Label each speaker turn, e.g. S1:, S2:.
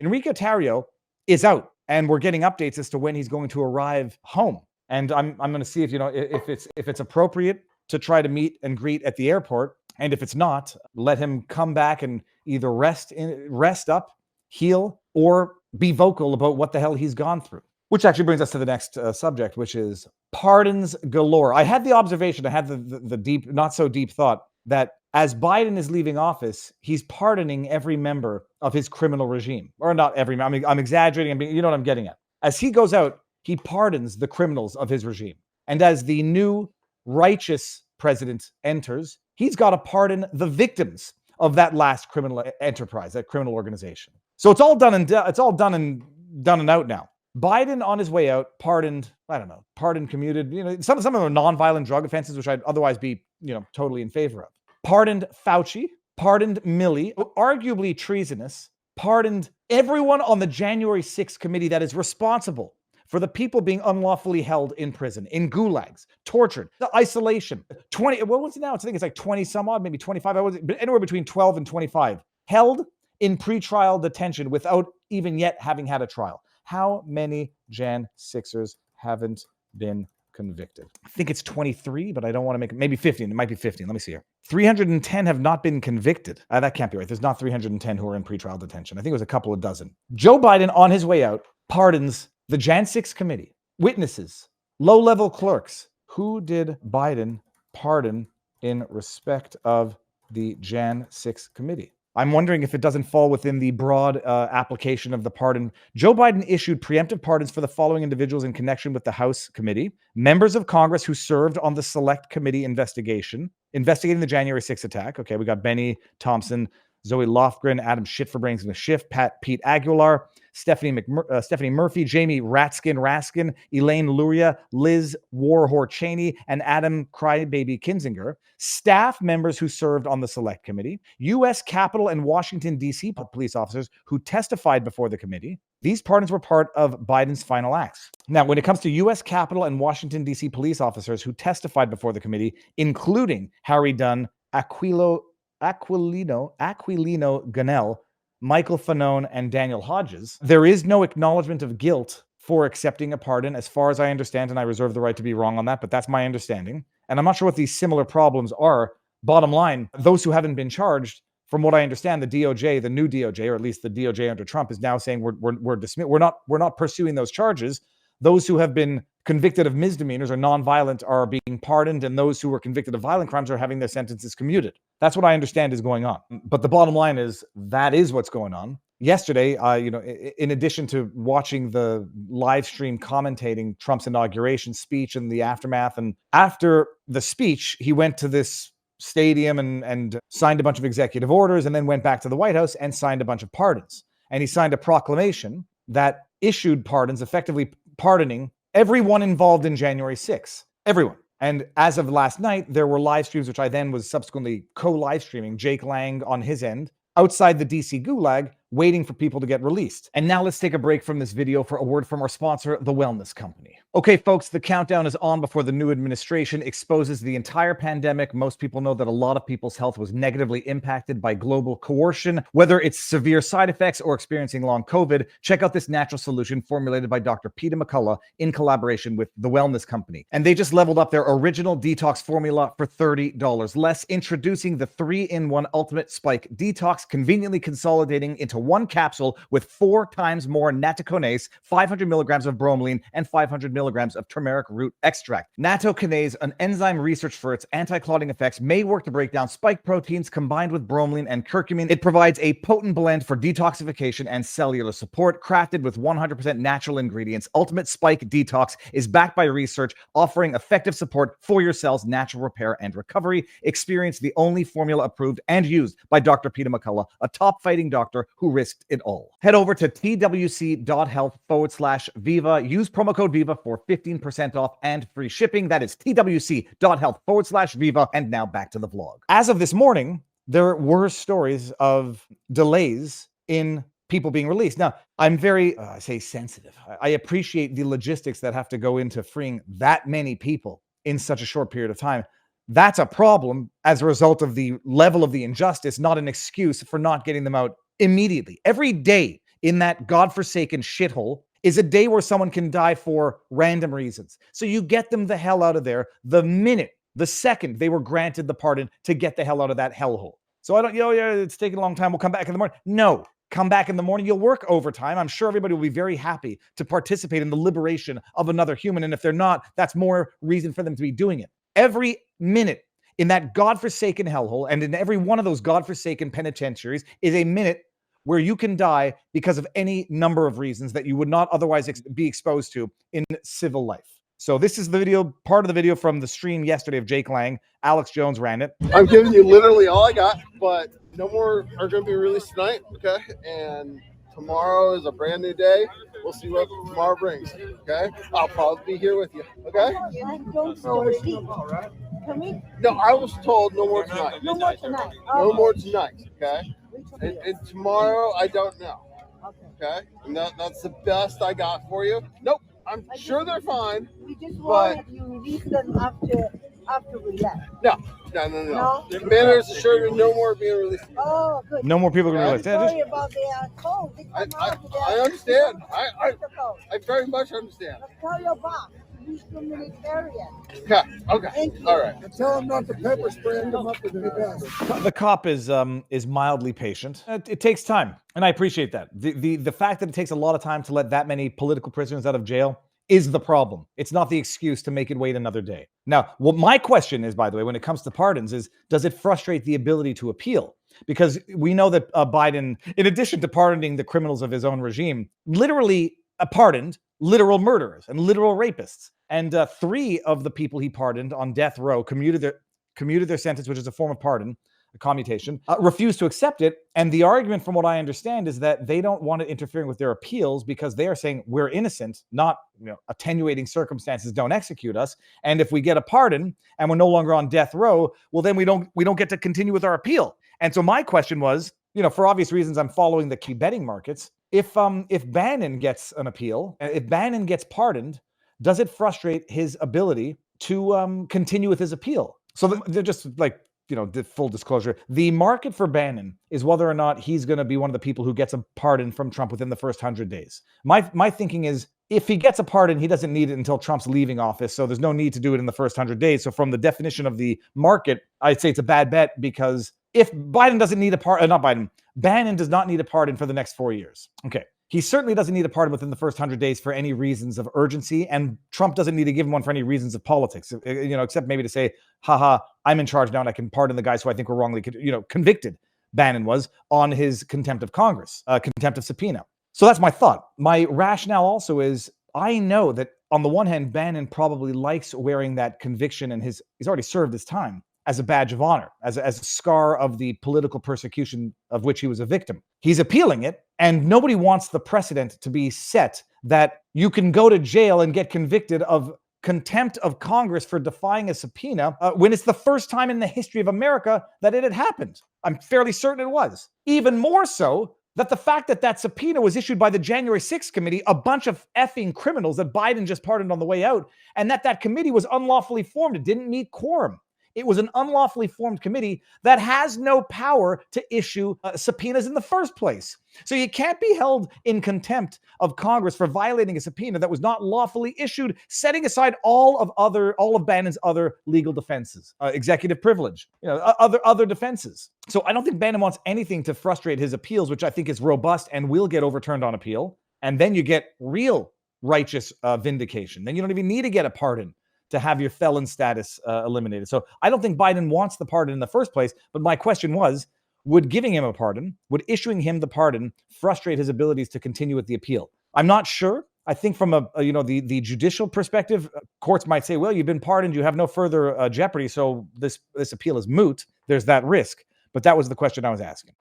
S1: Enrique Tarrio is out, and we're getting updates as to when he's going to arrive home. And I'm going to see if it's appropriate to try to meet and greet at the airport, and if it's not, let him come back and either rest up, heal, or be vocal about what the hell he's gone through. Which actually brings us to the next subject, which is pardons galore. I had the observation, I had the deep, not so deep thought that as Biden is leaving office, he's pardoning every member of his criminal regime. Or not every, I'm exaggerating, you know what I'm getting at. As he goes out, he pardons the criminals of his regime. And as the new righteous president enters, he's got to pardon the victims of that last criminal enterprise, that criminal organization. So it's all done and out now. Biden on his way out pardoned, commuted, some of them are nonviolent drug offenses, which I'd otherwise be, totally in favor of. Pardoned Fauci, pardoned Milley, arguably treasonous, pardoned everyone on the January 6th committee that is responsible for the people being unlawfully held in prison, in gulags, tortured, the isolation. 20, what was it now? I think it's like 20 some odd, maybe 25, anywhere between 12 and 25, held in pretrial detention without even yet having had a trial. How many Jan 6ers haven't been convicted? I think it's 23, but I don't want to make it, maybe 15. It might be 15. Let me see here. 310 have not been convicted. That can't be right. There's not 310 who are in pretrial detention. I think it was a couple of dozen. Joe Biden on his way out pardons the Jan 6 committee, witnesses, low-level clerks. Who did Biden pardon in respect of the Jan 6 committee? I'm wondering if it doesn't fall within the broad application of the pardon. Joe Biden issued preemptive pardons for the following individuals in connection with the House committee: members of Congress who served on the Select Committee investigating the January 6th attack. Okay, we got Benny Thompson, Zoe Lofgren, Adam Shitforbrains and the Schiff, Pete Aguilar, Stephanie Murphy, Jamie Raskin, Elaine Luria, Liz Warhor Cheney, and Adam Crybaby Kinzinger. Staff members who served on the Select Committee, U.S. Capitol and Washington, D.C. police officers who testified before the committee. These pardons were part of Biden's final acts. Now, when it comes to U.S. Capitol and Washington, D.C. police officers who testified before the committee, including Harry Dunn, Aquilino Gunnell, Michael Fanone, and Daniel Hodges, there is no acknowledgement of guilt for accepting a pardon, as far as I understand, and I reserve the right to be wrong on that, but that's my understanding. And I'm not sure what these similar problems are. Bottom line, those who haven't been charged, from what I understand, the DOJ, the new DOJ, or at least the DOJ under Trump, is now saying we're dismissed. We're not pursuing those charges. Those who have been convicted of misdemeanors or nonviolent are being pardoned, and those who were convicted of violent crimes are having their sentences commuted. That's what I understand is going on. But the bottom line is that is what's going on. Yesterday, in addition to watching the live stream commentating Trump's inauguration speech and the aftermath, and after the speech, he went to this stadium and signed a bunch of executive orders, and then went back to the White House and signed a bunch of pardons. And he signed a proclamation that issued pardons, effectively pardoning everyone involved in January 6th. Everyone. And as of last night, there were live streams, which I then was subsequently co-live streaming, Jake Lang on his end, outside the DC Gulag, waiting for people to get released. And now let's take a break from this video for a word from our sponsor, The Wellness Company. Okay, folks, the countdown is on before the new administration exposes the entire pandemic. Most people know that a lot of people's health was negatively impacted by global coercion. Whether it's severe side effects or experiencing long COVID, check out this natural solution formulated by Dr. Peter McCullough in collaboration with The Wellness Company. And they just leveled up their original detox formula for $30 less, introducing the 3-in-1 Ultimate Spike Detox, conveniently consolidating into one capsule with 4 times more nattokinase, 500 milligrams of bromelain, and 500 milligrams of turmeric root extract. Nattokinase, an enzyme researched for its anti-clotting effects, may work to break down spike proteins combined with bromelain and curcumin. It provides a potent blend for detoxification and cellular support, crafted with 100% natural ingredients. Ultimate Spike Detox is backed by research, offering effective support for your cells' natural repair and recovery. Experience the only formula approved and used by Dr. Peter McCullough, a top fighting doctor who risked it all. Head over to twc.health/Viva. Use promo code Viva for 15% off and free shipping. That is twc.health/Viva. And now back to the vlog. As of this morning, there were stories of delays in people being released. Now, I'm very, sensitive. I appreciate the logistics that have to go into freeing that many people in such a short period of time. That's a problem as a result of the level of the injustice, not an excuse for not getting them out immediately. Every day in that godforsaken shithole is a day where someone can die for random reasons. So you get them the hell out of there the second they were granted the pardon to get the hell out of that hellhole. So I don't, yeah, it's taking a long time. We'll come back in the morning. No, come back in the morning. You'll work overtime. I'm sure everybody will be very happy to participate in the liberation of another human. And if they're not, that's more reason for them to be doing it. Every minute in that godforsaken hellhole and in every one of those godforsaken penitentiaries is a minute where you can die because of any number of reasons that you would not otherwise be exposed to in civil life. So this is the video, part of the video from the stream yesterday of Jake Lang. Alex Jones ran it.
S2: I'm giving you literally all I got, but no more are going to be released tonight, okay? And tomorrow is a brand new day. We'll see what tomorrow brings, okay? I'll probably be here with you, okay? No, I was told no more tonight.
S3: No more tonight.
S2: No more tonight, okay? And tomorrow, I don't know, okay? And that's the best I got for you. Nope, I'm sure they're fine.
S3: We just wanted you release them after we left.
S2: No. The banner is assured no more being released.
S3: Oh, good.
S1: No more people are going to
S3: Sorry about the cold.
S2: I understand. I very much understand.
S3: Tell your boss. Use humanitarian.
S2: Okay. All right.
S4: Tell them not to pepper spray them up with the gas.
S1: The cop is mildly patient. It takes time, and I appreciate that. The fact that it takes a lot of time to let that many political prisoners out of jail is the problem. It's not the excuse to make it wait another day. Now, what my question is, by the way, when it comes to pardons, is does it frustrate the ability to appeal? Because we know that Biden, in addition to pardoning the criminals of his own regime, literally pardoned literal murderers and literal rapists. And 3 of the people he pardoned on death row commuted their sentence, which is a form of pardon, a commutation, refused to accept it. And the argument, from what I understand, is that they don't want it interfering with their appeals because they are saying we're innocent, not attenuating circumstances don't execute us. And if we get a pardon and we're no longer on death row, well, then we don't get to continue with our appeal. And so my question was, for obvious reasons, I'm following the key betting markets. If Bannon gets an appeal, if Bannon gets pardoned, does it frustrate his ability to continue with his appeal? So they're just like, the full disclosure, the market for Bannon is whether or not he's going to be one of the people who gets a pardon from Trump within the first 100 days. My thinking is if he gets a pardon, he doesn't need it until Trump's leaving office. So there's no need to do it in the first 100 days. So from the definition of the market, I'd say it's a bad bet because if Biden doesn't need a pardon, Bannon does not need a pardon for the next 4 years. Okay. He certainly doesn't need a pardon within the first 100 days for any reasons of urgency, and Trump doesn't need to give him one for any reasons of politics, except maybe to say, haha, I'm in charge now and I can pardon the guys who I think were wrongly, convicted. Bannon was on his contempt of Congress, contempt of subpoena. So that's my thought. My rationale also is I know that on the one hand, Bannon probably likes wearing that conviction and he's already served his time as a badge of honor, as a scar of the political persecution of which he was a victim. He's appealing it, and nobody wants the precedent to be set that you can go to jail and get convicted of contempt of Congress for defying a subpoena when it's the first time in the history of America that it had happened. I'm fairly certain it was. Even more so that the fact that that subpoena was issued by the January 6th committee, a bunch of effing criminals that Biden just pardoned on the way out, and that committee was unlawfully formed. It didn't meet quorum. It was an unlawfully formed committee that has no power to issue subpoenas in the first place. So you can't be held in contempt of Congress for violating a subpoena that was not lawfully issued, setting aside all of Bannon's other legal defenses, executive privilege, other defenses. So I don't think Bannon wants anything to frustrate his appeals, which I think is robust and will get overturned on appeal. And then you get real righteous vindication. Then you don't even need to get a pardon to have your felon status eliminated. So I don't think Biden wants the pardon in the first place, but my question was, would giving him a pardon, would issuing him the pardon frustrate his abilities to continue with the appeal? I'm not sure. I think from the judicial perspective, courts might say, well, you've been pardoned, you have no further jeopardy, so this appeal is moot. There's that risk. But that was the question I was asking.